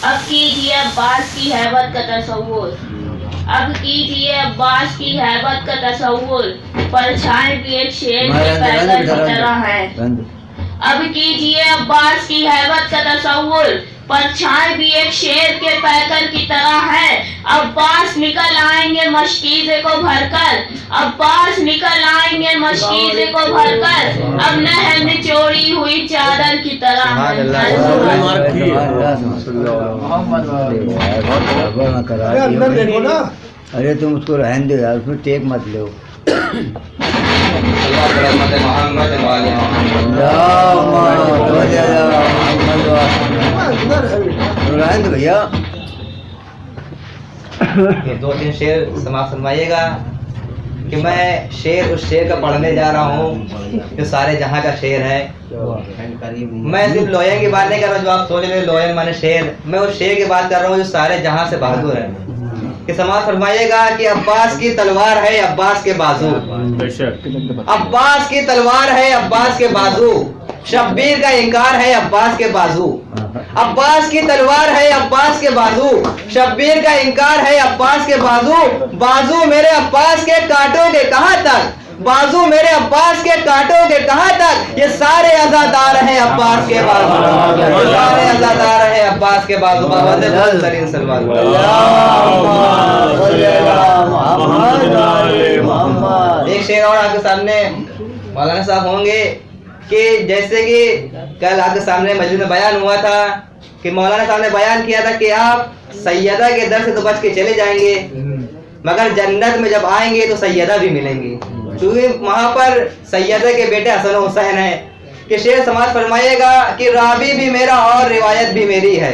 اب کیجیے عباس کی ہیبت کا تصور، اب کیجیے عباس کی ہیبت کا تصور، پرچھائیں بھی ایک شیر کے پیکر کی طرح ہے۔ اب کیجیے عباس کی ہیبت کا تصور، پرچھائیں بھی ایک شیر کے پیکر کی طرح ہے۔ عباس نکل آئیں گے مشکیزے کو بھر کر، عباس نکل آئیں گے مشکیزے کو بھر کر، اب نہر میں چوری ہوئی چادر کی طرح ہے۔ ارے تم اس کو رہن دو یار، اس میں ٹیک مت لو۔ رہن دو بھیا۔ یہ 2-3 شعر سماعت فرمائیے گا کہ میں شعر اس شعر کا پڑھنے جا رہا ہوں جو سارے جہاں کا شعر ہے۔ میں صرف لوین کی بات نہیں کر رہا ہوں جو آپ سوچ رہے لوین مانے شعر، میں اس شعر کی بات کر رہا ہوں جو سارے جہاں سے بہادر ہے۔ کہ سماعت فرمائیے گا کہ عباس کی تلوار ہے عباس کے بازو، عباس کی تلوار ہے عباس کے بازو، شبیر کا انکار ہے عباس کے بازو، عباس کی تلوار ہے عباس کے بازو، شبیر کا انکار ہے عباس کے بازو، بازو میرے عباس کے کانٹوں کے کہاں تک، بازو میرے عباس کے کانٹوں کے کہاں تک، یہ سارے عزادار ہیں عباس کے بازو، یہ سارے عزادار ہیں عباس کے بازو۔ بہترین سلوات ایک شعر اور آپ کے سامنے مولانا صاحب ہوں گے کہ جیسے کہ کل آپ کے سامنے مجلس میں بیان ہوا تھا کہ مولانا صاحب نے بیان کیا تھا کہ آپ سیدہ کے در سے تو بچ کے چلے جائیں گے مگر جنت میں جب آئیں گے تو سیدہ بھی ملیں گی، کیونکہ وہاں پر سیدہ کے بیٹے حسن و حسین ہیں۔ کہ شعر سماعت فرمائیے گا کہ راوی بھی میرا اور روایت بھی میری ہے،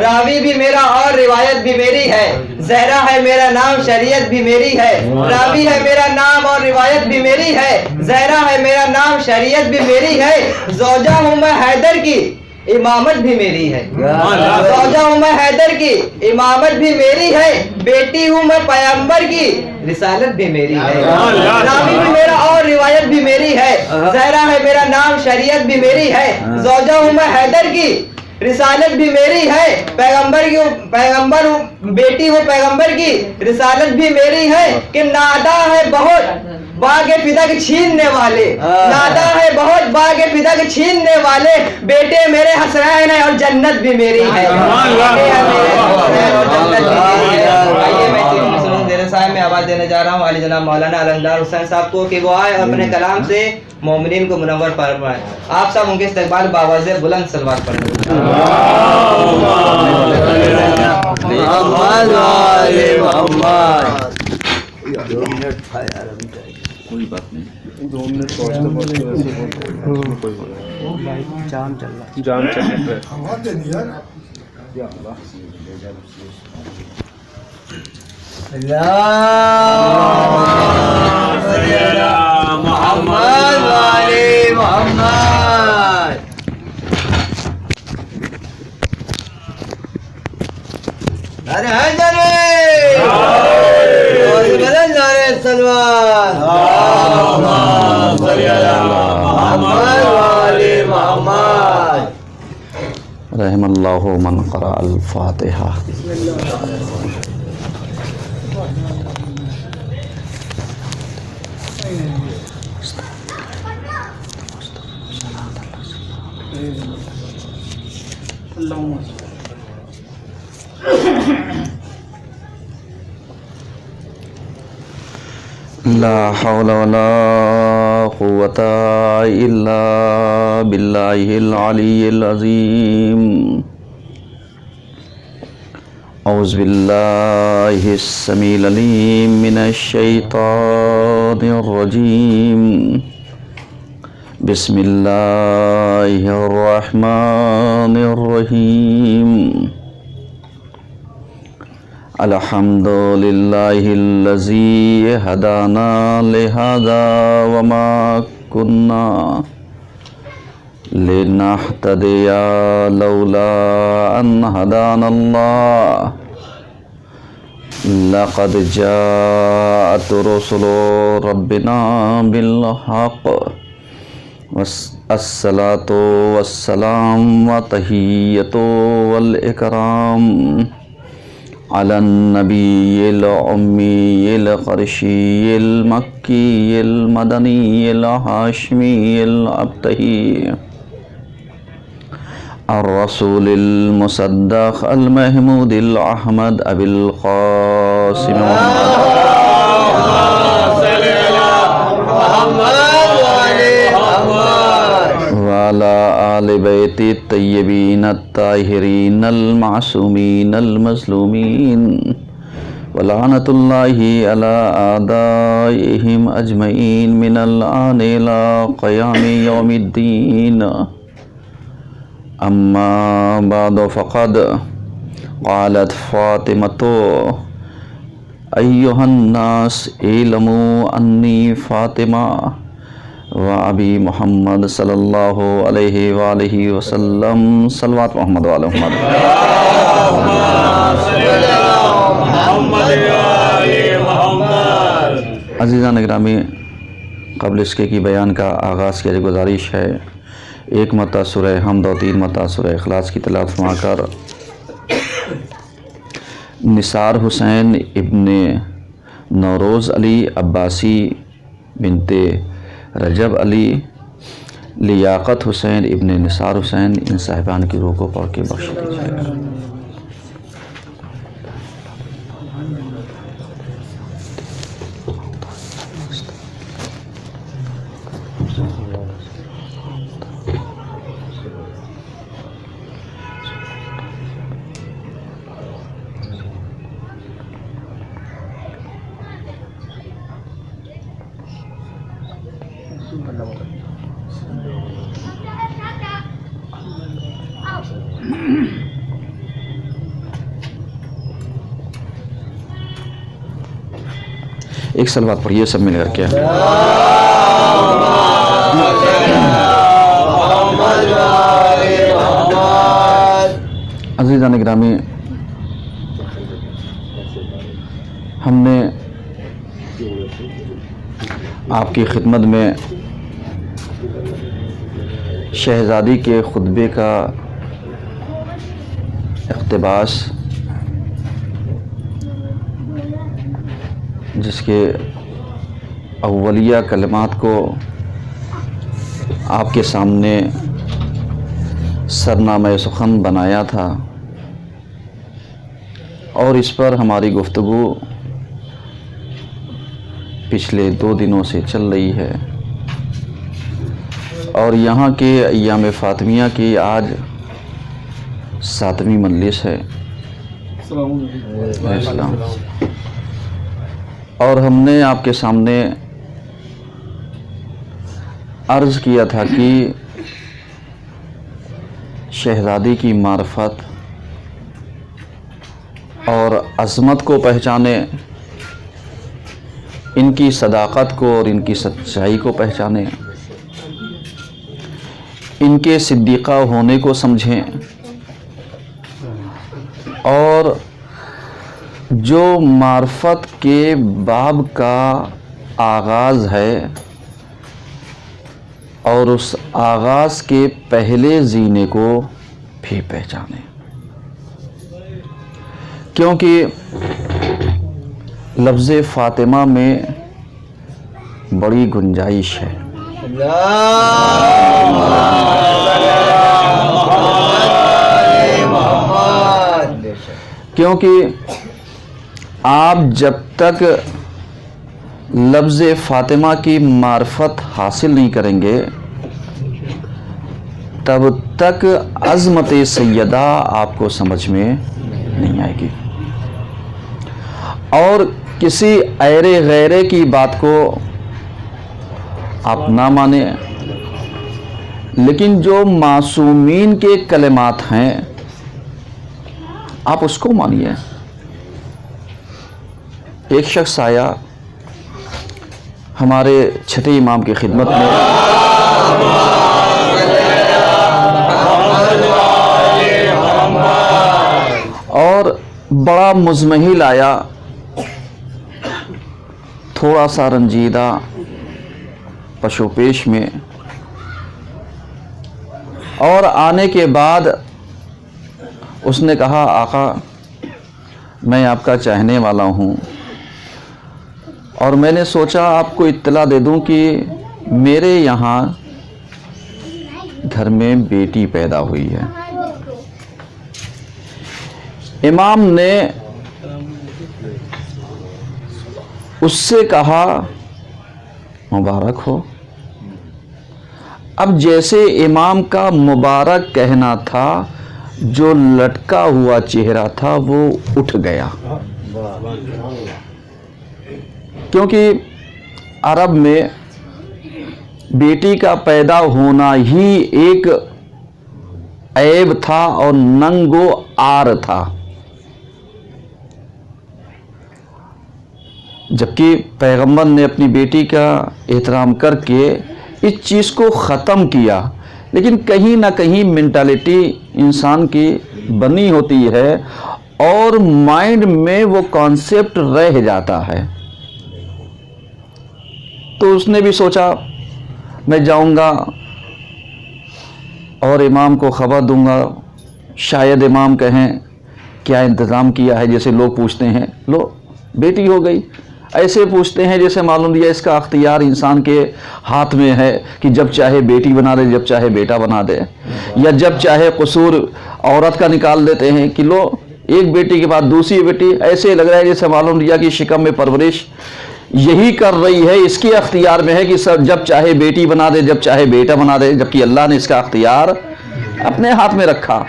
راوی بھی میرا اور روایت بھی میری ہے، زہرا ہے میرا نام شریعت بھی میری ہے، راوی ہے میرا نام اور روایت بھی میری ہے، زہرا ہے میرا نام شریعت بھی میری ہے، زوجہ ہوں میں حیدر کی امامت بھی میری ہے، زوجہ ہوں میں حیدر کی امامت بھی میری ہے، بیٹی ہوں میں پیغمبر کی رسالت بھی میری ہے، راوی بھی میرا اور روایت بھی میری ہے، زہرا ہے میرا نام شریعت بھی میری ہے، زوجہ ہوں میں حیدر کی رسالت بھی میری ہے، پیغمبر ہوں بیٹی ہوں پیغمبر کی رسالت بھی میری ہے، کہ نادا ہے بہت باغ فدا کے چھیننے والے، نادا ہے بہت باغ فدا کے چھیننے والے، بیٹے میرے حسنین ہیں اور جنت بھی میری ہے۔ آئیے میں صاحب میں آواز دینے جا رہا ہوں علی جناب مولانا علمدار حسین صاحب کو کہ وہ آئے اور اپنے کلام سے مومنین کو منور فرمائے۔ آپ سب ان کے استقبال باواز بلند سلوات پڑھیں۔ کوئی بات نہیں، 2 منٹ جام چل رہا محمد والے محمد۔ ارے حیدر بدل نعرے سلوات، محمد والے محمد۔ رحم اللہ من قرأ الفاتحہ۔ لا حول ولا قوة إلا بالله العلي العظيم۔ أعوذ بالله السميع العليم من الشيطان الرجيم، بسم الله الرحمن الرحيم۔ الحمد لله الذي هدانا لهذا وما كنا لنهتدي لولا أن هدانا الله، لقد جاءت رسل ربنا بالحق الصلاۃ والسلام وتحیۃ والاکرام علی النبی الامی القرشی المکی المدنی الہاشمی الابتہی الرسول المصدق المحمود الاحمد ابی القاسم وعلى آل بیت الطیبین الطاہرین المعصومین المظلومین ولعنۃ اللہ علی اعدائہم اجمعین من الآن الی قیام یوم الدین اما بعد فقد قالت فاطمۃ ایھا الناس اعلموا انی فاطمہ وابی محمد صلی اللہ علیہ وآلہ وسلم صلوات محمد وعلی محمد۔ عزیزان گرامی، قبل اس کے بیان کا آغاز کی گزارش ہے، ایک مرتبہ سورہ حمد اور 3 مرتبہ سورہ اخلاص کی تلاوت فرما کر نثار حسین ابن نوروز علی عباسی بنت رجب علی لیاقت حسین ابن نثار حسین ان صاحبان کی روح کو پڑھ کے بخش دیجیے گا۔ ایک صلوات پڑھیے سب مل کر کے۔ عزیزان گرامی، ہم نے آپ کی خدمت میں شہزادی کے خطبے کا اقتباس، جس کے اولیہ کلمات کو آپ کے سامنے سرنامہ سخن بنایا تھا، اور اس پر ہماری گفتگو پچھلے 2 دنوں سے چل رہی ہے، اور یہاں کے ایام فاطمیہ کی آج 7ویں مجلس ہے۔ السلام۔ اور ہم نے آپ کے سامنے عرض کیا تھا کہ شہزادی کی معرفت اور عظمت کو پہچانے، ان کی صداقت کو اور ان کی سچائی کو پہچانے، ان کے صدیقہ ہونے کو سمجھیں، اور جو معرفت کے باب کا آغاز ہے اور اس آغاز کے پہلے زینے کو بھی پہچانے، کیونکہ لفظ فاطمہ میں بڑی گنجائش ہے۔ کیونکہ آپ جب تک لفظ فاطمہ کی معرفت حاصل نہیں کریں گے، تب تک عظمت سیدہ آپ کو سمجھ میں نہیں آئے گی، اور کسی ایرے غیرے کی بات کو آپ نہ مانیں، لیکن جو معصومین کے کلمات ہیں آپ اس کو مانیے۔ ایک شخص آیا ہمارے چھٹے امام کی خدمت میں، اور بڑا مزمحل آیا، تھوڑا سا رنجیدہ پشو پیش میں، اور آنے کے بعد اس نے کہا آقا میں آپ کا چاہنے والا ہوں اور میں نے سوچا آپ کو اطلاع دے دوں کہ میرے یہاں گھر میں بیٹی پیدا ہوئی ہے۔ امام نے اس سے کہا مبارک ہو۔ اب جیسے امام کا مبارک کہنا تھا، جو لٹکا ہوا چہرہ تھا وہ اٹھ گیا، کیونکہ عرب میں بیٹی کا پیدا ہونا ہی ایک عیب تھا اور ننگ و عار تھا، جبکہ پیغمبر نے اپنی بیٹی کا احترام کر کے اس چیز کو ختم کیا۔ لیکن کہیں نہ کہیں مینٹالٹی انسان کی بنی ہوتی ہے اور مائنڈ میں وہ کانسیپٹ رہ جاتا ہے۔ تو اس نے بھی سوچا میں جاؤں گا اور امام کو خبر دوں گا، شاید امام کہیں کیا انتظام کیا ہے، جیسے لوگ پوچھتے ہیں لو بیٹی ہو گئی، ایسے پوچھتے ہیں جیسے معلوم دیا اس کا اختیار انسان کے ہاتھ میں ہے کہ جب چاہے بیٹی بنا دے، جب چاہے بیٹا بنا دے، یا جب چاہے قصور عورت کا نکال دیتے ہیں کہ لو ایک بیٹی کے بعد دوسری بیٹی، ایسے لگ رہا ہے جیسے معلوم دیا کہ شکم میں پرورش یہی کر رہی ہے، اس کے اختیار میں ہے کہ سب جب چاہے بیٹی بنا دے، جب چاہے بیٹا بنا دے، جبکہ اللہ نے اس کا اختیار اپنے ہاتھ میں رکھا۔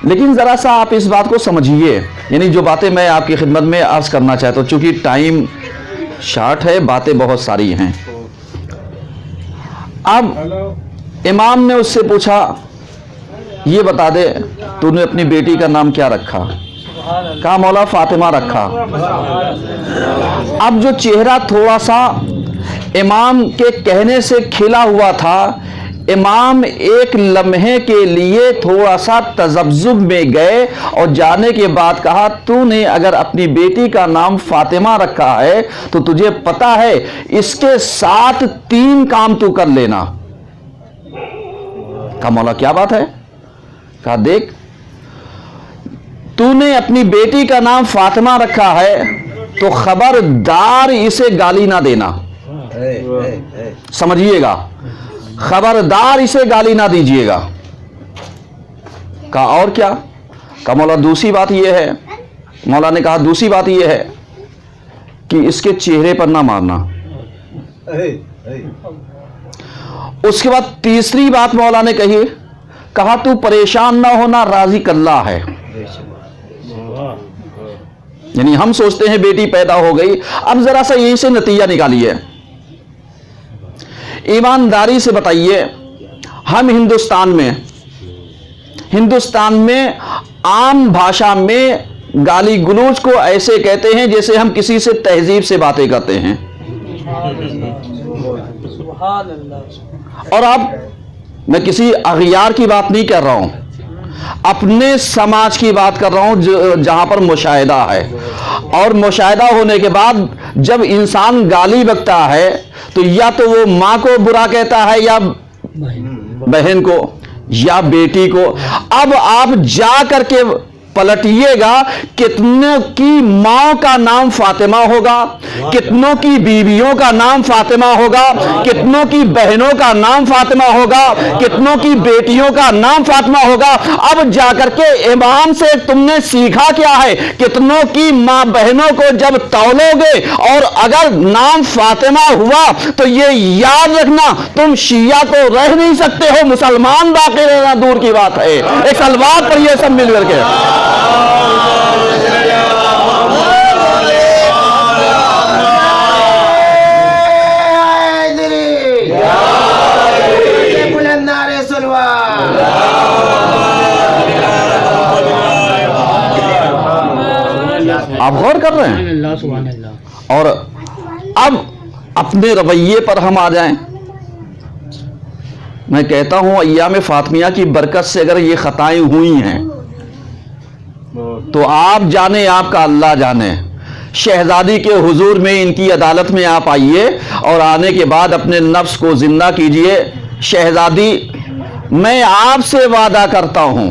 لیکن ذرا سا آپ اس بات کو سمجھیے، یعنی جو باتیں میں آپ کی خدمت میں عرض کرنا چاہتا ہوں، چونکہ ٹائم شارٹ ہے، باتیں بہت ساری ہیں۔ اب امام نے اس سے پوچھا یہ بتا دے تو نے اپنی بیٹی کا نام کیا رکھا؟ کہا مولا فاطمہ رکھا۔ اب جو چہرہ تھوڑا سا امام کے کہنے سے کھلا ہوا تھا، امام ایک لمحے کے لیے تھوڑا سا تذبذب میں گئے اور جانے کے بعد کہا تو نے اگر اپنی بیٹی کا نام فاطمہ رکھا ہے تو تجھے پتا ہے اس کے ساتھ 3 کام تو کر لینا۔ کہا مولا کیا بات ہے؟ کہا دیکھ تو نے اپنی بیٹی کا نام فاطمہ رکھا ہے تو خبردار اسے گالی نہ دینا، سمجھیے گا، خبردار اسے گالی نہ دیجیے گا۔ کہا اور کیا؟ کہا مولا دوسری بات یہ ہے، مولا نے کہا دوسری بات یہ ہے کہ اس کے چہرے پر نہ مارنا۔ اس کے بعد تیسری بات مولا نے کہی، کہا تو پریشان نہ ہونا، رازق اللہ ہے۔ یعنی ہم سوچتے ہیں بیٹی پیدا ہو گئی، اب ذرا سا یہیں سے نتیجہ نکالیے، ایمانداری سے بتائیے، ہم ہندوستان میں عام بھاشا میں گالی گلوچ کو ایسے کہتے ہیں جیسے ہم کسی سے تہذیب سے باتیں کرتے ہیں۔ اور اب میں کسی اغیار کی بات نہیں کر رہا ہوں، اپنے سماج کی بات کر رہا ہوں جہاں پر مشاہدہ ہے، اور مشاہدہ ہونے کے بعد جب انسان گالی بکتا ہے تو یا تو وہ ماں کو برا کہتا ہے یا بہن کو یا بیٹی کو۔ اب آپ جا کر کے پلٹیے گا، کتنوں کی ماں کا نام فاطمہ ہوگا، کتنوں کی بیویوں کا نام فاطمہ ہوگا، کتنوں کی بہنوں کا نام فاطمہ ہوگا، کتنوں کی بیٹیوں کا نام فاطمہ ہوگا۔ اب جا کر کے امام سے تم نے سیکھا کیا ہے؟ کتنوں کی ماں بہنوں کو جب تولو گے اور اگر نام فاطمہ ہوا تو یہ یاد رکھنا تم شیعہ تو رہ نہیں سکتے ہو، مسلمان باقی رہنا دور کی بات ہے۔ ایک سلوات پڑھیے سب مل کر کے۔ آپ غور کر رہے ہیں؟ اور اب اپنے رویے پر ہم آ جائیں۔ میں کہتا ہوں ایام فاطمیہ کی برکت سے اگر یہ خطائیں ہوئی ہیں تو آپ جانے، آپ کا اللہ جانے۔ شہزادی کے حضور میں، ان کی عدالت میں آپ آئیے اور آنے کے بعد اپنے نفس کو زندہ کیجئے۔ شہزادی मैं आपसे वादा करता हूं,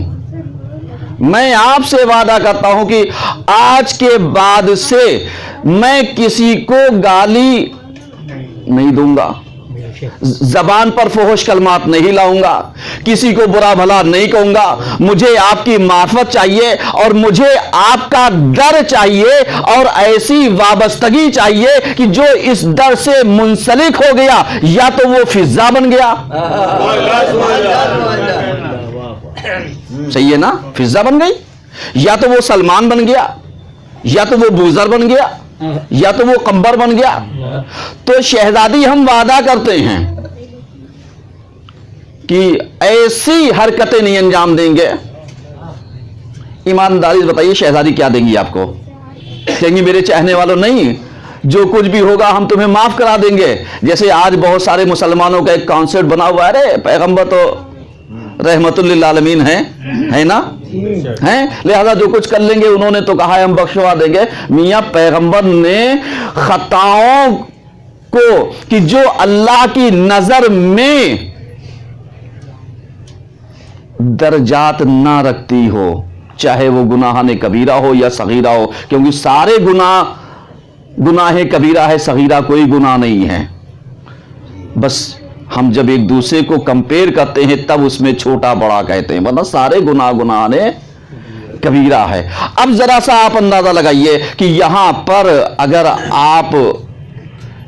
मैं आपसे वादा करता हूं कि आज के बाद से मैं किसी को गाली नहीं दूंगा, जबान पर फुहश कलमात नहीं लाऊंगा, किसी को बुरा भला नहीं कहूंगा। मुझे आपकी मार्फत चाहिए और मुझे आपका डर चाहिए और ऐसी वाबस्तगी चाहिए कि जो इस डर से मुंसलिक हो गया या तो वो फिजा बन गया, सही है ना, फिजा बन गई, या तो वो सलमान बन गया, या तो वो बूजर बन गया, या तो वो कंबर बन गया। तो शहजादी हम वादा करते हैं कि ऐसी हरकतें नहीं अंजाम देंगे। ईमानदारी से बताइए शहजादी क्या देंगी आपको? कहेंगी मेरे चाहने वालों नहीं, जो कुछ भी होगा हम तुम्हें माफ करा देंगे। जैसे आज बहुत सारे मुसलमानों का एक कॉन्सेप्ट बना हुआ है, अरे पैगंबर तो रहमतुल लिल आलमीन है ना, हैं, लिहाजा जो कुछ कर लेंगे उन्होंने तो कहा है हम बख्शवा देंगे। मियां पैगंबर ने खताओं को कि जो अल्लाह की नजर में दर्जात ना रखती हो, चाहे वो गुनाह कबीरा हो या सगीरा हो, क्योंकि सारे गुनाह कबीरा है, सगीरा कोई गुनाह नहीं है। बस हम जब एक दूसरे को कंपेयर करते हैं तब उसमें छोटा बड़ा कहते हैं, मतलब सारे गुनाह ने कबीरा है। अब जरा सा आप अंदाजा लगाइए कि यहां पर अगर आप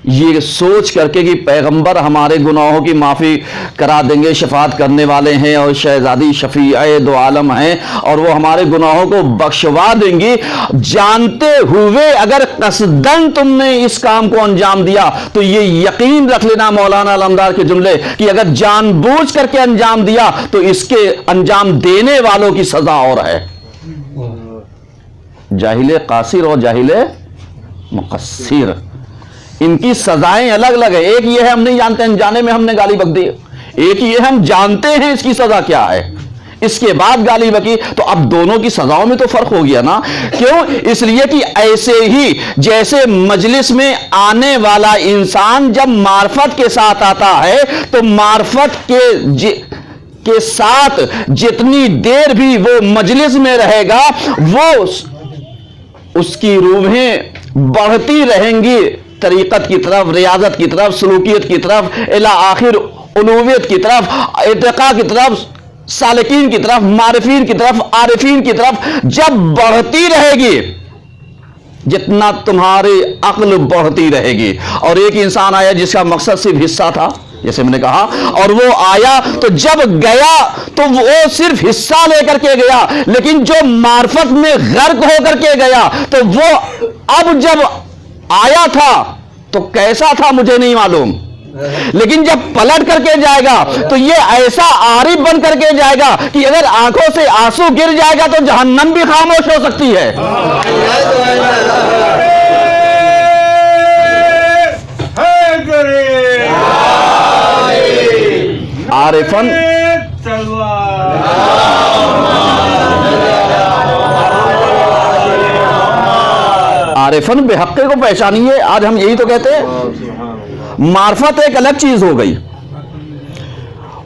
ये सोच करके कि पैगंबर हमारे गुनाहों की माफ़ी करा देंगे, शफात करने वाले हैं और शहजादी शफीए दो आलम हैं और वो हमारे गुनाहों को बख्शवा देंगी, जानते हुए अगर कसदन तुमने इस काम को अंजाम दिया तो ये यकीन रख लेना मौलाना अलमदार के जुमले कि अगर जानबूझ करके अंजाम दिया तो इसके अंजाम देने वालों की सजा और है। जाहिले कासिर और जाहिले मुकस्सिर, इनकी सजाएं अलग अलग है। एक ये है हम नहीं जानते, अनजाने में हमने गाली बक दी, एक ये हम जानते हैं इसकी सजा क्या है, इसके बाद गाली बकी, तो अब दोनों की सजाओं में तो फर्क हो गया ना। क्यों? इसलिए कि ऐसे ही जैसे मजलिस में आने वाला इंसान जब मार्फत के साथ आता है तो मार्फत के साथ जितनी देर भी वो मजलिस में रहेगा वो उसकी रूहें बढ़ती रहेंगी तरीक़त की तरफ, रियाजत की तरफ, सलूकियत की तरफ, इला आखिर उलूहियत की तरफ, इत्तिका की तरफ, सालिकीन की तरफ, मारिफीन की तरफ, आरिफीन की तरफ जब बढ़ती रहेगी, जितना तुम्हारी अक्ल बढ़ती रहेगी। और एक इंसान आया जिसका मकसद सिर्फ हिस्सा था, जैसे मैंने कहा, और वो आया तो जब गया तो वो सिर्फ हिस्सा लेकर के गया, लेकिन जो मार्फत में गर्क होकर के गया तो वो अब जब आया था तो कैसा था मुझे नहीं मालूम, लेकिन जब पलट करके जाएगा तो ये ऐसा आरिफ बन करके जाएगा कि अगर आंखों से आंसू गिर जाएगा तो जहन्नम भी खामोश हो सकती है। आरिफन आरिफन बेहक्के को पहचानिए, आज हम यही तो कहते हैं। मार्फत एक अलग चीज हो गई,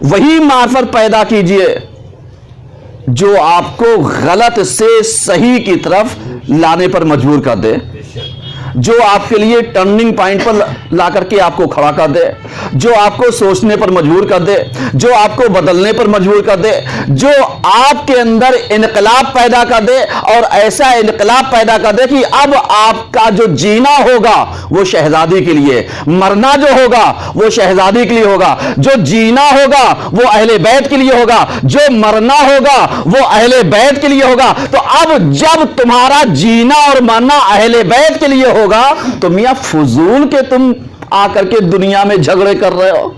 वही मार्फत पैदा कीजिए जो आपको गलत से सही की तरफ लाने पर मजबूर कर दे, जो आपके लिए टर्निंग पॉइंट पर ला करके आपको खड़ा कर दे, जो आपको सोचने पर मजबूर कर दे, जो आपको बदलने पर मजबूर कर दे, जो आपके अंदर इनकलाब पैदा कर दे और ऐसा इनकलाब पैदा कर दे कि अब आपका जो जीना होगा वो शहजादी के लिए, मरना जो होगा वो शहजादी के लिए होगा, जो जीना होगा वो अहले बैत के लिए होगा, जो मरना होगा वो अहले बैत के लिए होगा। तो अब जब तुम्हारा जीना और मरना अहले बैत के लिए होगा तो मियां फजूल के तुम आकर के दुनिया में झगड़े कर रहे हो,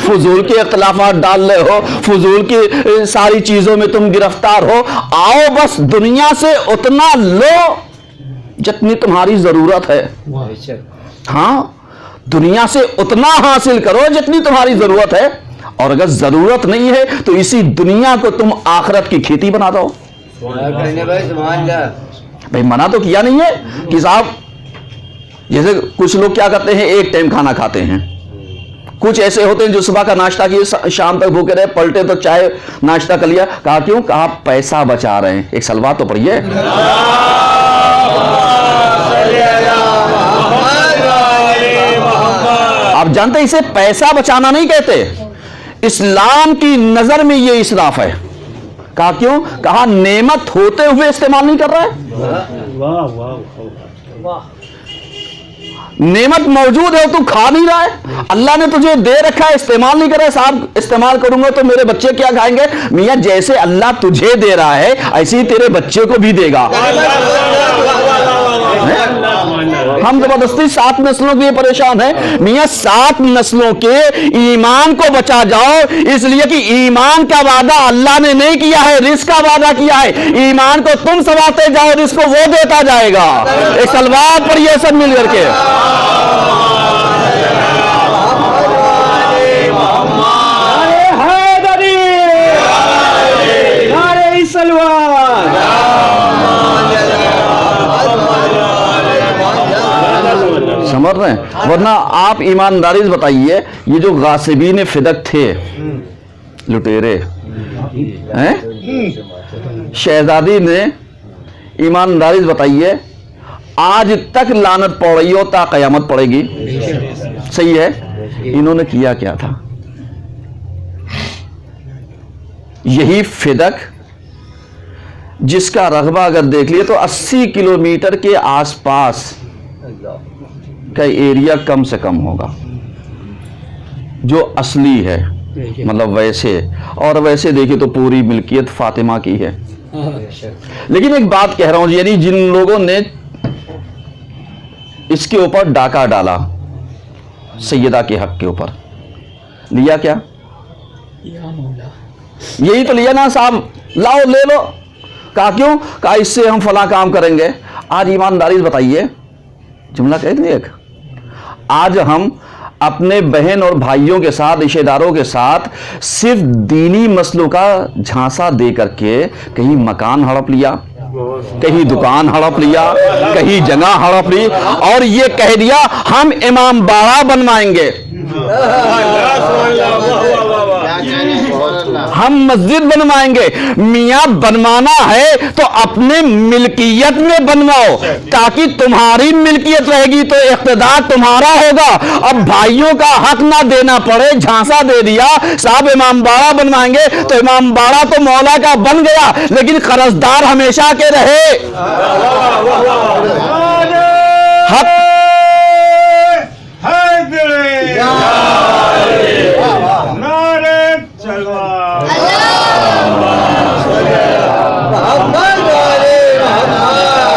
फजूल के इख्तिलाफात डाल रहे हो, फजूल की सारी चीजों में तुम गिरफ्तार हो। आओ बस दुनिया से उतना लो जितनी तुम्हारी जरूरत है, हाँ, दुनिया से उतना हासिल करो जितनी तुम्हारी जरूरत है, और अगर जरूरत नहीं है तो इसी दुनिया को तुम आखिरत की खेती बना दो। भाई मना तो किया नहीं है कि साहब, जैसे कुछ लोग क्या करते हैं, एक टाइम खाना खाते हैं, कुछ ऐसे होते हैं जो सुबह का नाश्ता किए शाम तक भूखे रहे, पलटे तो चाय नाश्ता कर लिया। कहा क्यों? कहा पैसा बचा रहे हैं। एक सलवात तो पढ़िए। आप जानते हैं इसे पैसा बचाना नहीं कहते, इस्लाम की नजर में ये इसराफ है। कहा क्यों? कहा नेमत होते हुए इस्तेमाल नहीं कर रहा है। नेमत मौजूद है, तू खा नहीं रहा है। अल्लाह ने तुझे दे रखा है, इस्तेमाल नहीं कर रहा है। साहब इस्तेमाल करूंगा तो मेरे बच्चे क्या खाएंगे? मियां जैसे अल्लाह तुझे दे रहा है ऐसे ही तेरे बच्चे को भी देगा। हम जबरदस्ती 7 नस्लों के लिए परेशान हैं। मियां 7 नस्लों के ईमान को बचा जाओ, इसलिए कि ईमान का वादा अल्लाह ने नहीं किया है, रिस्क का वादा किया है। ईमान को तुम सवाते जाओ, रिस्क को वो देता जाएगा। एक सलवात पर ये सब मिल करके समझ रहे हैं। वरना आप ईमानदारी से बताइए, ये जो गासिबीन फिदक थे, लुटेरे हैं, शहजादी ने ईमानदारी से बताइए आज तक लानत पड़ रही हो, ता कयामत पड़ेगी। सही है। इन्होंने किया क्या था? यही फिदक जिसका रकबा अगर देख लिए तो 80 किलोमीटर के आसपास का एरिया कम से कम होगा जो असली है, मतलब वैसे। और वैसे देखिए तो पूरी मिल्कियत फातिमा की है। लेकिन एक बात कह रहा हूं, यानी जिन लोगों ने इसके ऊपर डाका डाला सैयदा के हक के ऊपर, लिया क्या? यही तो लिया ना साहब, लाओ ले लो। कहा क्यों? कहा इससे हम फला काम करेंगे। आज ईमानदारी से बताइए, जुमला कह दिए, आज हम अपने बहन और भाइयों के साथ, रिश्तेदारों के साथ सिर्फ दीनी मसलों का झांसा दे करके कहीं मकान हड़प लिया, कहीं दुकान हड़प लिया, कहीं जगह हड़प ली, और ये कह दिया हम इमाम बाड़ा बनवाएंगे, हम मस्जिद बनवाएंगे। मियां बनवाना है तो अपने मिल्कियत में बनवाओ, ताकि तुम्हारी मिल्कियत रहेगी तो इख्तिदार तुम्हारा होगा। अब भाइयों का हक ना देना पड़े, झांसा दे दिया साहब इमाम बाड़ा बनवाएंगे, तो इमाम बाड़ा तो मौला का बन गया, लेकिन कर्जदार हमेशा के रहे। हक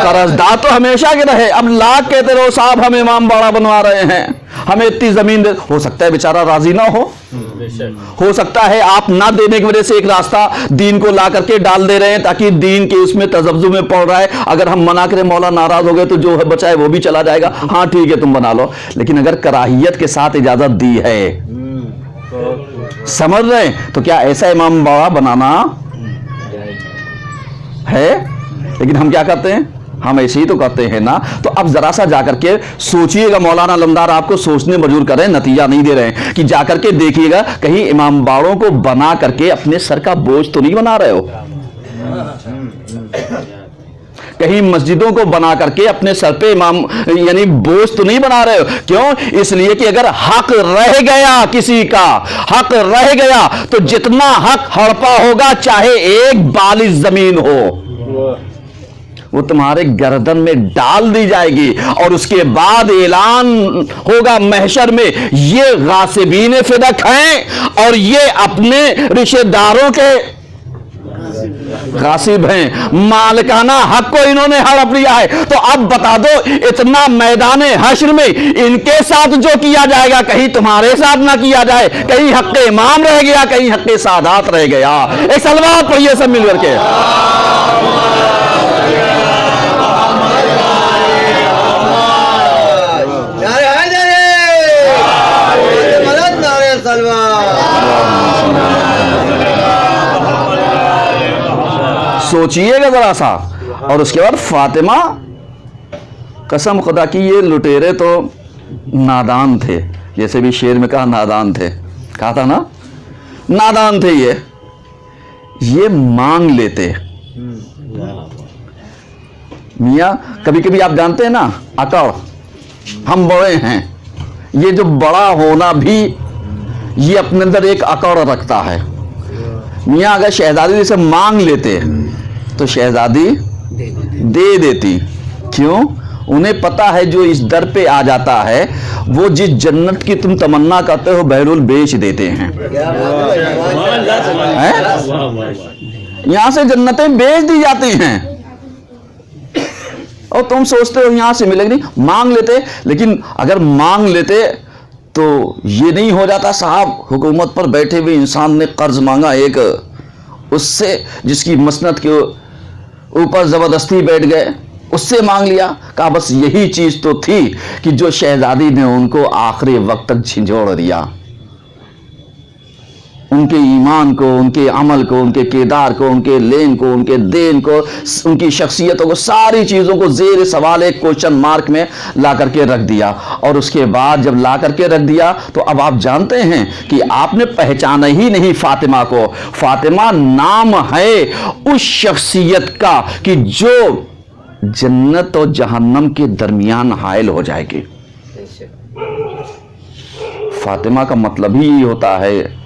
कर्जदार तो हमेशा के रहे। अब लाख कहते रहो साहब हम इमाम बाड़ा बनवा रहे हैं, हमें इतनी जमीन दे, हो सकता है बेचारा राजी ना हो सकता है आप ना देने की वजह से एक रास्ता दीन को ला करके डाल दे रहे हैं, ताकि दीन के उसमें तजब्जु में पड़ रहा है। अगर हम मना करें मौला नाराज हो गए तो जो है बचा है वो भी चला जाएगा। हाँ ठीक है तुम बना लो, लेकिन अगर कराहियत के साथ इजाजत दी है, समझ रहे हैं, तो क्या ऐसा इमाम बाड़ा बनाना है? लेकिन हम क्या करते हैं, हम ऐसे ही तो करते हैं ना। तो अब जरा सा जाकर के सोचिएगा, मौलाना लमदार आपको सोचने मजबूर कर रहे हैं, नतीजा नहीं दे रहे हैं, कि जाकर के देखिएगा कहीं इमाम बाड़ों को बना करके अपने सर का बोझ तो नहीं बना रहे हो, कहीं मस्जिदों को बना करके अपने सर पे इमाम यानी बोझ तो नहीं बना रहे हो। क्यों? इसलिए कि अगर हक रह गया, किसी का हक रह गया, तो जितना हक हड़पा होगा, चाहे एक बालिश जमीन हो, वो तुम्हारे गर्दन में डाल दी जाएगी, और उसके बाद ऐलान होगा महशर में, ये गासिबीन फिदक हैं और ये अपने रिश्तेदारों के गासिब हैं, मालिकाना हक को इन्होंने हड़प लिया है। तो अब बता दो, इतना मैदाने हश्र में इनके साथ जो किया जाएगा, कहीं तुम्हारे साथ ना किया जाए, कहीं हक इमाम रह गया, कहीं हक सादात रह गया। एक सलवात पढ़िए सब मिल करके। सोचिएगा जरा सा। और उसके बाद फातिमा, कसम खुदा की ये लुटेरे तो नादान थे, जैसे भी शेर में कहा नादान थे, कहा था ना, नादान थे ये मांग लेते। मियाँ कभी कभी आप जानते हैं ना, अकड़, हम बड़े हैं, ये जो बड़ा होना भी ये अपने अंदर एक अकड़ रखता है। मियाँ अगर शहजादी से मांग लेते तो शहजादी दे देती। क्यों? उन्हें पता है जो इस दर पे आ जाता है वो जिस जन्नत की तुम तमन्ना करते हो बहरुल बेच देते हैं। यहां से जन्नतें बेच दी जाती हैं और तुम सोचते हो यहां से मिलेगी नहीं। मांग लेते, लेकिन अगर मांग लेते तो ये नहीं हो जाता साहब हुकूमत पर बैठे हुए इंसान ने कर्ज मांगा एक, उससे जिसकी मसनद के ऊपर जबरदस्ती बैठ गए, उससे मांग लिया। कहा बस यही चीज तो थी कि जो शहजादी ने उनको आखिरी वक्त तक झिंझोड़ दिया, उनके ईमान को, उनके अमल को, उनके किरदार को, उनके लेन को, उनके देन को, उनकी शख्सियतों को, सारी चीज़ों को जेर सवाल एक क्वेश्चन मार्क में ला करके रख दिया। और उसके बाद जब ला करके रख दिया तो अब आप जानते हैं कि आपने पहचाना ही नहीं फातिमा को। फातिमा नाम है उस शख्सियत का कि जो जन्नत और जहन्नम के दरमियान हायल हो जाएगी। फातिमा का मतलब ही होता है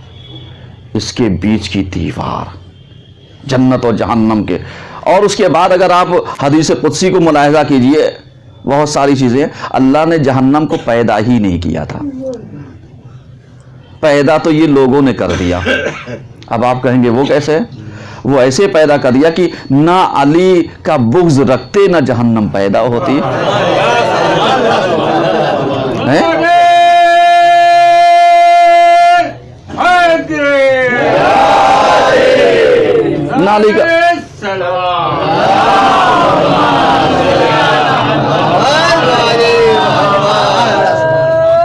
इसके बीच की दीवार, जन्नत और जहन्नम के। और उसके बाद अगर आप हदीस कुदसी को मुलाहिजा कीजिए, बहुत सारी चीजें, अल्लाह ने जहन्नम को पैदा ही नहीं किया था, पैदा तो ये लोगों ने कर दिया। अब आप कहेंगे वो कैसे? वो ऐसे पैदा कर दिया कि ना अली का बुग़्ज़ रखते ना जहन्नम पैदा होती है? ना अली का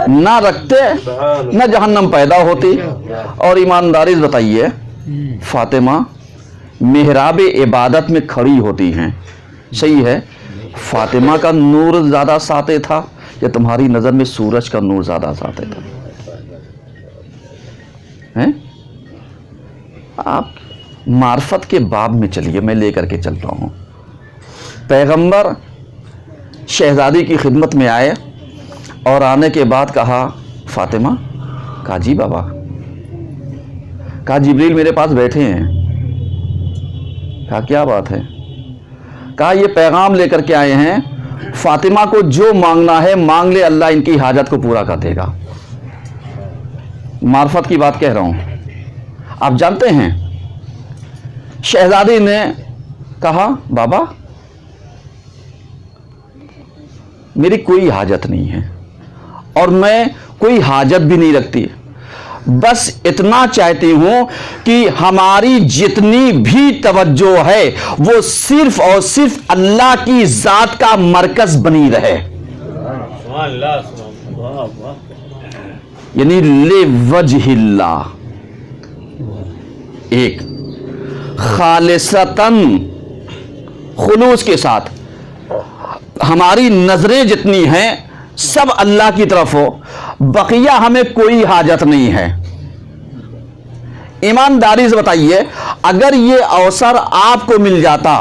ना रखते ना जहन्नम पैदा होती। और ईमानदारी से बताइए, फातिमा मेहराब इबादत में खड़ी होती हैं, सही है, फातिमा का नूर ज़्यादा साते था या तुम्हारी नज़र में सूरज का नूर ज़्यादा साते था? हैं? आप मार्फत के बाब में चलिए, मैं लेकर के चल रहा हूँ। पैगंबर शहजादी की खिदमत में आए और आने के बाद कहा फातिमा, कहा जी बाबा, कहा जिब्रील मेरे पास बैठे हैं। कहा क्या बात है? कहा ये पैगाम लेकर के आए हैं, फातिमा को जो मांगना है मांग ले, अल्लाह इनकी हाजत को पूरा कर देगा। मार्फत की बात कह रहा हूं। आप जानते हैं शहजादी ने कहा बाबा मेरी कोई हाजत नहीं है और मैं कोई हाजत भी नहीं रखती, बस इतना चाहती हूं कि हमारी जितनी भी तवज्जो है वो सिर्फ और सिर्फ अल्लाह की जात का मरकज बनी रहे, यानी ले वजहिल्लाह, एक खालिसतन खुलूस के साथ हमारी नजरें जितनी हैं सब अल्लाह की तरफ हो, बकिया हमें कोई हाजत नहीं है। ईमानदारी से बताइए, अगर ये अवसर आपको मिल जाता,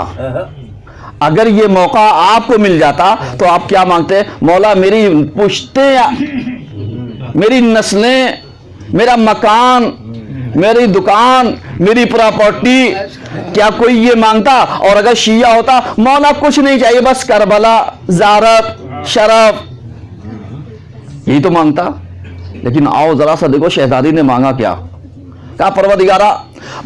अगर ये मौका आपको मिल जाता तो आप क्या मांगते? मौला मेरी पुश्तें, मेरी नस्लें, मेरा मकान, मेरी दुकान, मेरी प्रॉपर्टी, क्या कोई ये मांगता? और अगर शिया होता, मौला कुछ नहीं चाहिए, बस करबला, ज़ारत, शरफ, यही तो मांगता। लेकिन आओ जरा सा देखो शहजादी ने मांगा क्या। कहा परवरदिगारा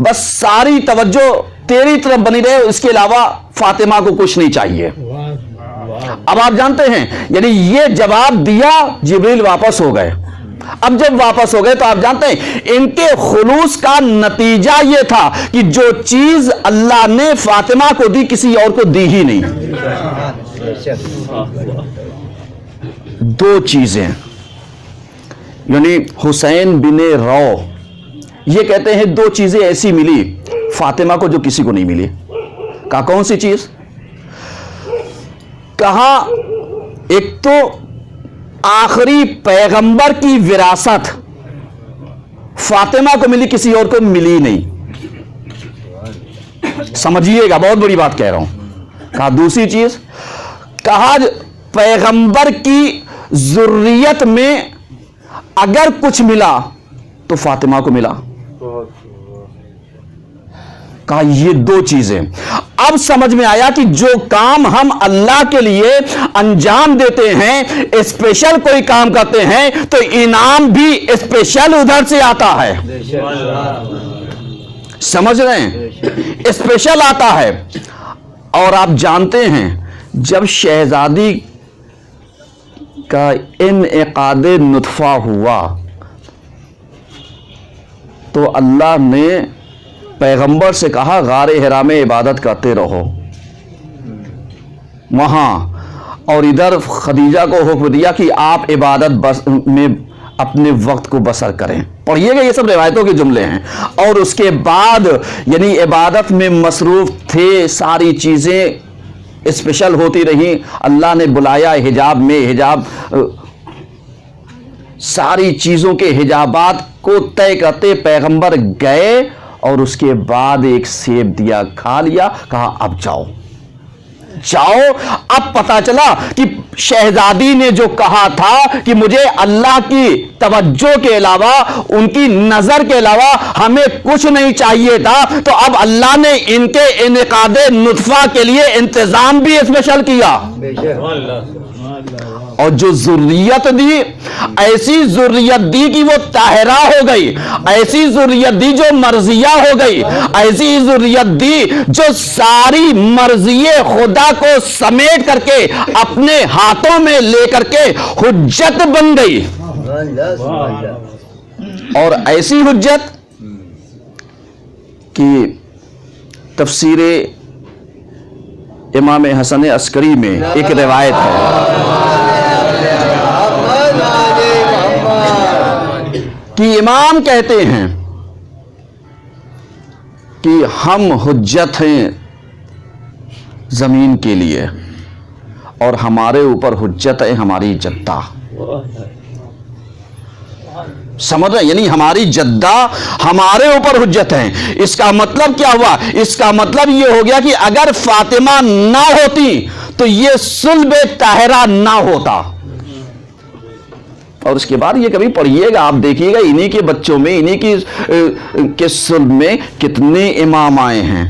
बस सारी तवज्जो तेरी तरफ बनी रहे, इसके अलावा फातिमा को कुछ नहीं चाहिए। अब आप जानते हैं, यानी ये जवाब दिया, जिब्रील वापस हो गए। अब जब वापस हो गए तो आप जानते हैं इनके खुलूस का नतीजा ये था कि जो चीज अल्लाह ने फातिमा को दी किसी और को दी ही नहीं। दो चीजें, यानी हुसैन बिन रौ ये कहते हैं दो चीजें ऐसी मिली फातिमा को जो किसी को नहीं मिली। कहा कौन सी चीज? कहा एक तो आखिरी पैगंबर की विरासत फातिमा को मिली, किसी और को मिली नहीं। समझिएगा, बहुत बड़ी बात कह रहा हूं। कहा दूसरी चीज, कहा पैगंबर की जुर्रियत में अगर कुछ मिला तो फातिमा को मिला। कहा ये दो चीजें। अब समझ में आया कि जो काम हम अल्लाह के लिए अंजाम देते हैं, स्पेशल कोई काम करते हैं, तो इनाम भी स्पेशल उधर से आता है। समझ रहे हैं? स्पेशल आता है। और आप जानते हैं जब शहजादी का इनइकाद नुतफा हुआ तो अल्लाह ने पैगंबर से कहा गारे हिरा में इबादत करते रहो वहां, और इधर खदीजा को हुक्म दिया कि आप इबादत में अपने वक्त को बसर करें। पढ़िएगा, ये सब रिवायतों के जुमले हैं। और उसके बाद यानी इबादत में मसरूफ थे, सारी चीजें स्पेशल होती रही। अल्लाह ने बुलाया हिजाब में, हिजाब सारी चीजों के हिजाबात को तय करते पैगंबर गए, और उसके बाद एक सेब दिया, खा लिया, कहा अब जाओ जाओ। अब पता चला कि शहजादी ने जो कहा था कि मुझे अल्लाह की तवज्जो के अलावा, उनकी नजर के अलावा हमें कुछ नहीं चाहिए था, तो अब अल्लाह ने इनके इनकादे नुतफा के लिए इंतजाम भी स्पेशल किया। और जो जुर्रियत दी, ऐसी जुर्रियत दी कि वो ताहिरा हो गई, ऐसी जुर्रियत दी जो मर्जिया हो गई, ऐसी जुर्रियत दी जो सारी मर्जिये खुदा को समेट करके अपने हाथों में लेकर के हुज्जत बन गई। और ऐसी हुज्जत कि तफसीरे इमाम हसन अस्करी में एक रिवायत है कि इमाम कहते हैं कि हम हुज्जत हैं जमीन के लिए, और हमारे ऊपर हुज्जत है हमारी जद्दा। समझ रहे? यानी हमारी जद्दा हमारे ऊपर हुज्जत है। इसका मतलब क्या हुआ? इसका मतलब यह हो गया कि अगर फातिमा ना होती तो यह सुल्बे ताहिरा ना होता। और उसके बाद ये कभी पढ़िएगा, आप देखिएगा इन्हीं के बच्चों में, इन्हीं के सुल्ब में कितने इमाम आए हैं।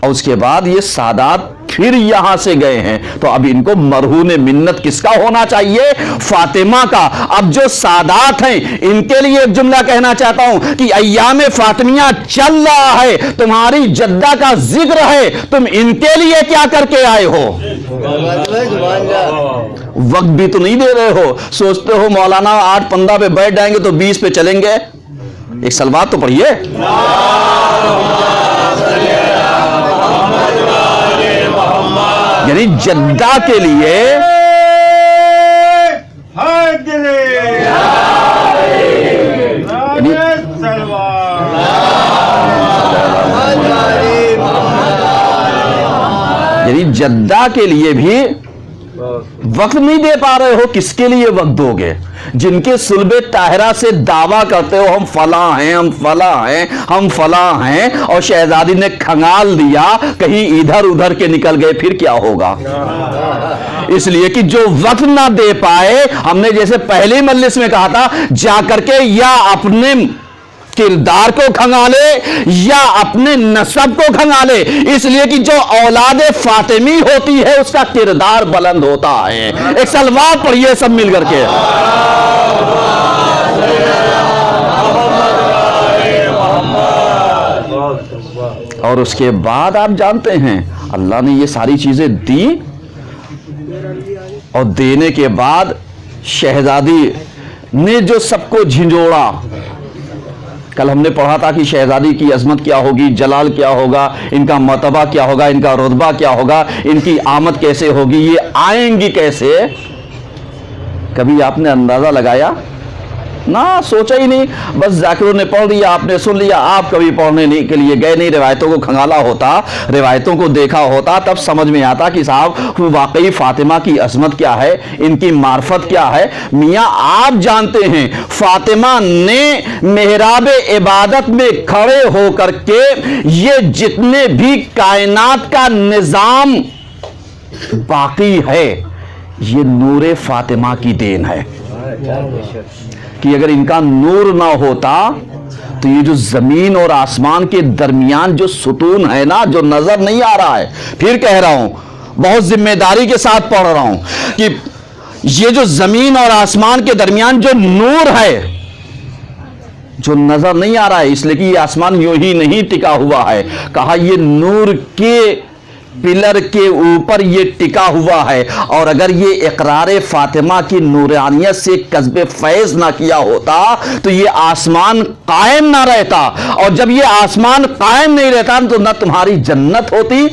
और उसके बाद ये सादात फिर यहां से गए हैं, तो अब इनको मरहून मिन्नत किसका होना चाहिए? फातिमा का। अब जो सादात हैं इनके लिए एक जुमला कहना चाहता हूं कि अय्याम फातिमिया चल रहा है, तुम्हारी जद्दा का जिक्र है, तुम इनके लिए क्या करके आए हो? वक्त भी तो नहीं दे रहे हो। सोचते हो मौलाना 8 पंद्रह पे बैठ जाएंगे तो 20 पे चलेंगे। एक सलवात तो पढ़िए। यानी जद्दा के लिए यानी जद्दा के लिए भी वक्त नहीं दे पा रहे हो। किसके लिए वक्त दोगे? जिनके सुल्बे ताहिरा से दावा करते हो हम फला हैं, हम फला हैं, हम फला हैं, और शहजादी ने खंगाल दिया, कहीं इधर उधर के निकल गए, फिर क्या होगा? इसलिए कि जो वक्त ना दे पाए, हमने जैसे पहले मजलिस में कहा था, जाकर के या अपने किरदार को खंगाले या अपने नसब को खंगाले। इसलिए कि जो औलाद फातिमी होती है उसका किरदार बुलंद होता है। एक सलवात पढ़िए सब मिल करके। और उसके बाद आप जानते हैं अल्लाह ने ये सारी चीजें दी, और देने के बाद शहजादी ने जो सबको झिंझोड़ा। कल हमने पढ़ा था कि शहजादी की अजमत क्या होगी, जलाल क्या होगा, इनका मर्तबा क्या होगा, इनका रुतबा क्या होगा, इनकी आमद कैसे होगी, ये आएंगी कैसे। कभी आपने अंदाजा लगाया ना, सोचा ही नहीं, बस जाकिरों ने पढ़ लिया, आपने सुन लिया, आप कभी पढ़ने नहीं के लिए गए नहीं, रिवायतों को खंगाला होता, रिवायतों को देखा होता, तब समझ में आता कि साहब वाकई फातिमा की अजमत क्या है, इनकी मार्फत क्या है। मियाँ आप जानते हैं फातिमा ने मेहराब इबादत में खड़े होकर के ये जितने भी कायनात का निजाम बाकी है, ये नूरे फातिमा की देन है कि अगर इनका नूर ना होता तो ये जो जमीन और आसमान के दरमियान जो सुतून है ना, जो नजर नहीं आ रहा है, फिर कह रहा हूं, बहुत जिम्मेदारी के साथ पढ़ रहा हूं कि ये जो जमीन और आसमान के दरमियान जो नूर है, जो नजर नहीं आ रहा है, इसलिए कि ये आसमान यूं ही नहीं टिका हुआ है, कहा ये नूर के पिलर के ऊपर ये टिका हुआ है। और अगर ये इकरार फातिमा की नूरानियत से कस्बे फैज ना किया होता तो ये आसमान कायम ना रहता, और जब ये आसमान कायम नहीं रहता तो ना तुम्हारी जन्नत होती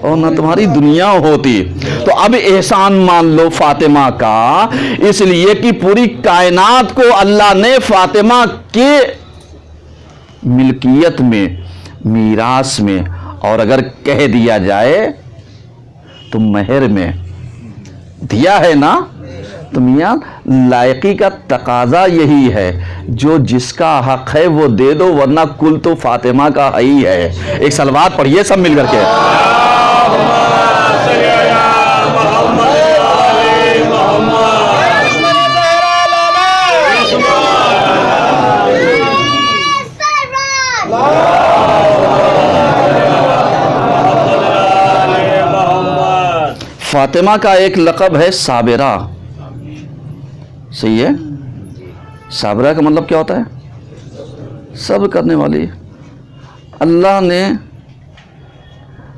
और ना तुम्हारी दुनिया होती। तो अब एहसान मान लो फातिमा का, इसलिए कि पूरी कायनात को अल्लाह ने फातिमा के मिल्कियत में, मीरास में, और अगर कह दिया जाए तो महर में दिया है ना, तो मियाँ लायकी का तकाजा यही है, जो जिसका हक है वो दे दो, वरना कुल तो फातिमा का ही है। एक सलवात पढ़िए सब मिल करके। फातिमा का एक लक़ब है साबिरा, सही है। साबिरा का मतलब क्या होता है? सब्र करने वाली। अल्लाह ने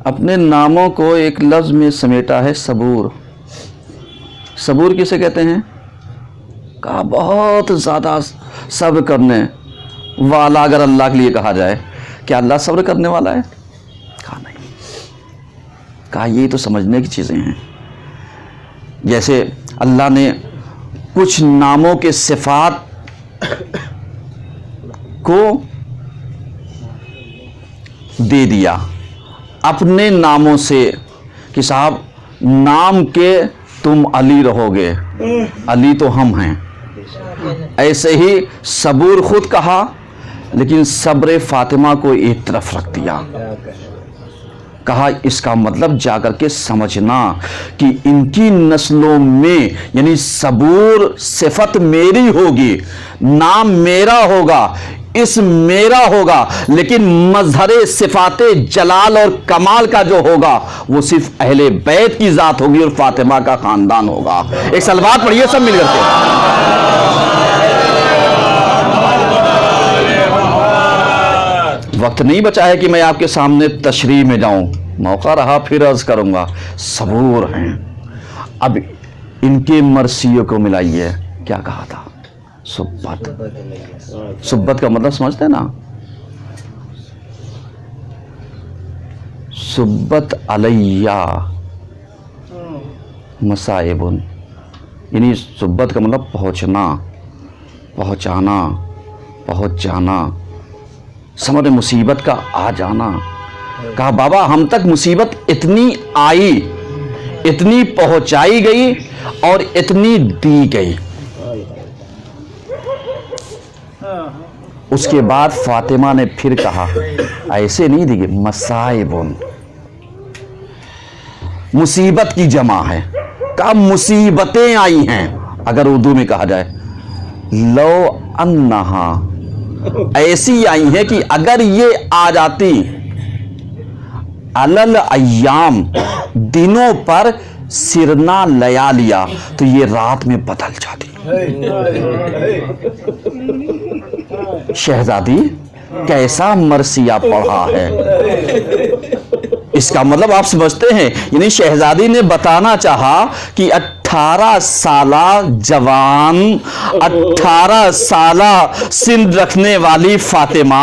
अपने नामों को एक लफ्ज़ में समेटा है, सबूर। सबूर किसे कहते हैं? कहा बहुत ज़्यादा सब्र करने वाला अगर अल्लाह के लिए कहा जाए, क्या अल्लाह सब्र करने वाला है? कहा नहीं। कहा ये तो समझने की चीज़ें हैं। जैसे अल्लाह ने कुछ नामों के सिफात को दे दिया अपने नामों से कि साहब नाम के तुम अली रहोगे, अली तो हम हैं। ऐसे ही सबूर खुद कहा, लेकिन सब्र फातिमा को एक तरफ रख दिया। कहा इसका मतलब जाकर के समझना कि इनकी नस्लों में, यानी सबूर सिफत मेरी होगी, नाम मेरा होगा, इसम मेरा होगा, लेकिन मजहरे सिफाते जलाल और कमाल का जो होगा वो सिर्फ अहले बैत की जात होगी और फातिमा का खानदान होगा। एक सलवात पढ़िए सब मिल करके। वक्त नहीं बचा है कि मैं आपके सामने तशरीह में जाऊं, मौका रहा फिर अर्ज करूंगा। सबूर हैं। अब इनके मरसियों को मिलाइए। क्या कहा था? सुब्बत। सुब्बत का मतलब समझते हैं ना? सुब्बत अलैया मसाइबुन, यानी सुब्बत का मतलब पहुंचना, पहुंचाना, पहुंच जाना, समझ मुसीबत का आ जाना। कहा बाबा हम तक मुसीबत इतनी आई, इतनी पहुंचाई गई और इतनी दी गई। उसके बाद फातिमा ने फिर कहा, ऐसे नहीं दी गई, मसाइबुन, मुसीबत की जमा है। कहा मुसीबतें आई हैं। अगर उर्दू में कहा जाए, लो अन्नहा, ऐसी आई है कि अगर ये आ जाती अलल अय्याम, दिनों पर सिरना लया लिया, तो ये रात में बदल जाती। शहजादी कैसा मरसिया पढ़ा है। इसका मतलब आप समझते हैं, यानी शहजादी ने बताना चाहा कि 18 साला जवान, 18 साला सिन रखने वाली फातिमा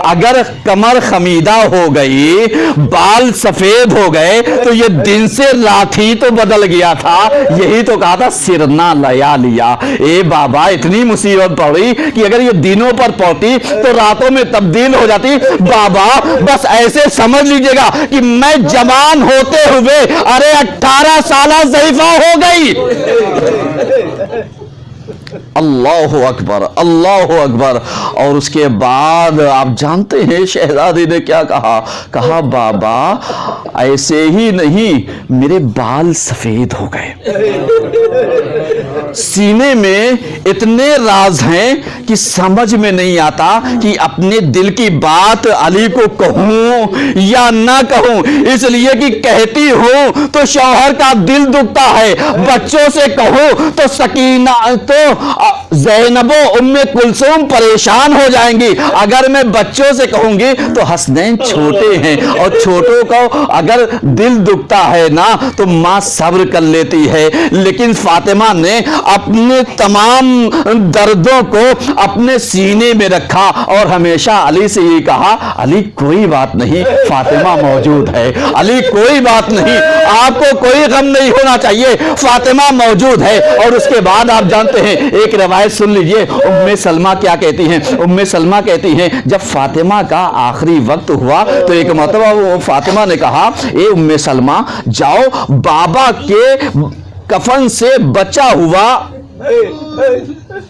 अगर कमर खमीदा हो गई, बाल सफेद हो गए, तो ये दिन से रात ही तो बदल गया था। यही तो कहा था सिरना लया लिया। ए बाबा, इतनी मुसीबत पड़ी कि अगर ये दिनों पर पहुंची तो रातों में तब्दील हो जाती। बाबा बस ऐसे समझ लीजिएगा कि मैं जवान होते हुए अरे 18 साला ज़ईफ़ा हो गई। अल्लाह अकबर, अल्लाह अकबर। और उसके बाद आप जानते हैं शहजादी ने क्या कहा? कहा बाबा ऐसे ही नहीं, मेरे बाल सफेद हो गए, सीने में इतने राज हैं कि समझ में नहीं आता कि अपने दिल की बात अली को कहूं या ना कहूं, इसलिए कि कहती हूं तो शौहर का दिल दुखता है, बच्चों से कहूं तो सकीना तो ज़ैनबो उम्मे कुलसूम परेशान हो जाएंगी। अगर मैं बच्चों से कहूंगी तो हसनैन छोटे हैं और छोटों को अगर दिल दुखता है ना तो मां सब्र कर लेती है। लेकिन फातिमा ने अपने तमाम दर्दों को अपने सीने में रखा और हमेशा अली से ये कहा, अली कोई बात नहीं, फातिमा मौजूद है, अली कोई बात नहीं, आपको कोई गम नहीं होना चाहिए, फातिमा मौजूद है। और उसके बाद आप जानते हैं एक रवायत सुन लीजिए, उम्मे सलमा क्या कहती हैं? उम्मे सलमा कहती हैं जब फातिमा का आखिरी वक्त हुआ तो एक मरतबा वो फातिमा ने कहा, ए उम्मे सलमा जाओ बाबा के कफन से बचा हुआ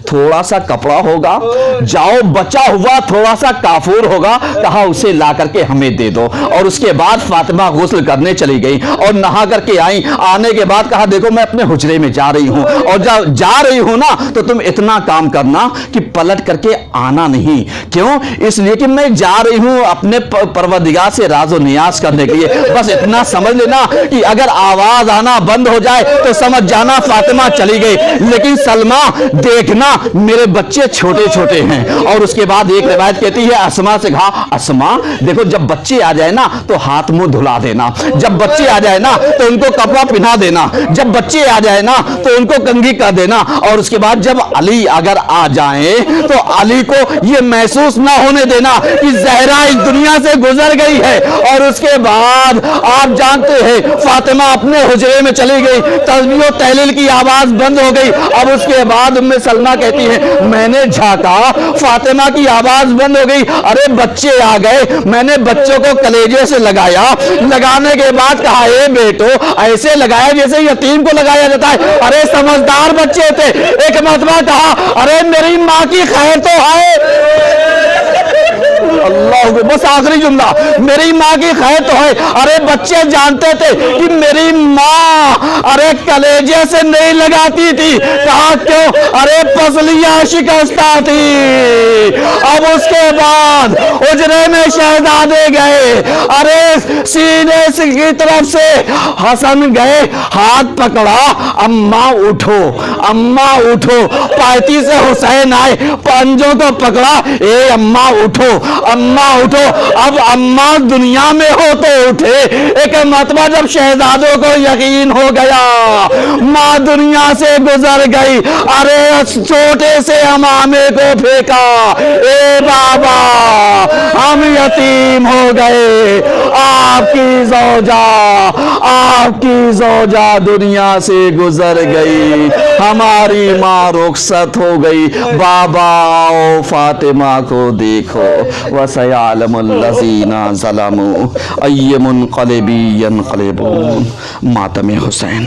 थोड़ा सा कपड़ा होगा, जाओ बचा हुआ थोड़ा सा काफूर होगा, कहा उसे ला करके हमें दे दो। और उसके बाद फातिमा गुस्ल करने चली गई और नहा करके आई। आने के बाद कहा देखो मैं अपने हुजरे में जा रही हूं और जा रही हूं ना तो तुम इतना काम करना कि पलट करके आना नहीं। क्यों? इसलिए कि मैं जा रही हूं अपने परवरदिगार से राज़ो नियाज करने के लिए। बस इतना समझ लेना कि अगर आवाज आना बंद हो जाए तो समझ जाना फातिमा चली गई। लेकिन सलमा देखना मेरे बच्चे छोटे छोटे हैं। और उसके बाद एक रिवायत कहती है अस्मा से कहा, अस्मा देखो जब बच्चे आ जाए ना तो हाथ मुंह धुला देना, जब बच्चे आ जाए ना तो उनको कपड़ा पहना देना, जब बच्चे आ जाए ना तो उनको कंघी कर देना। और उसके बाद जब अली अगर आ जाए तो अली को ये महसूस ना होने देना कि ज़हरा इस दुनिया से गुजर गई है। और उसके बाद आप जानते हैं फातिमा अपने हुजरे में चली गई, तस्बीह और तहलील की आवाज बंद हो गई। अब उसके बाद उम्मे सलमा कहती है मैंने झांका, फातिमा की आवाज बंद हो गई, अरे बच्चे आ गए। मैंने बच्चों को कलेजे से लगाया, लगाने के बाद कहा ए बेटो ऐसे लगाया जैसे यतीम को लगाया जाता है। अरे समझदार बच्चे थे। एक मरतबा कहा अरे मेरी माँ की खैर तो है, अल्लाह, बस आखिरी जुमला, मेरी माँ की खैर तो है। अरे बच्चे जानते थे कि मेरी माँ अरे कलेजे से नहीं लगाती थी। कहा क्यों? अरे पसलियां शिकस्ता थी। अब उसके बाद उजरे में शहजादे गए, अरे सीने की तरफ से हसन गए, हाथ पकड़ा, अम्मा उठो, अम्मा उठो। पायती से हुसैन आए, पंजों को पकड़ा, ए अम्मा उठो, अम्मा उठो। अब अम्मा दुनिया में हो तो उठे। एक मतबा जब शहजादों को यकीन हो गया माँ दुनिया से गुजर गई, अरे छोटे से अमामे को फेंका, ए बाबा हम यतीम हो गए, आपकी ज़ौजा दुनिया से गुजर गई, हमारी माँ रुखसत हो गई। बाबा आओ फातिमा को देखो, वसयालमुल लज़ीना ज़लमू अय्युमुनक़लिबी यनक़लिबून। मातम हुसैन।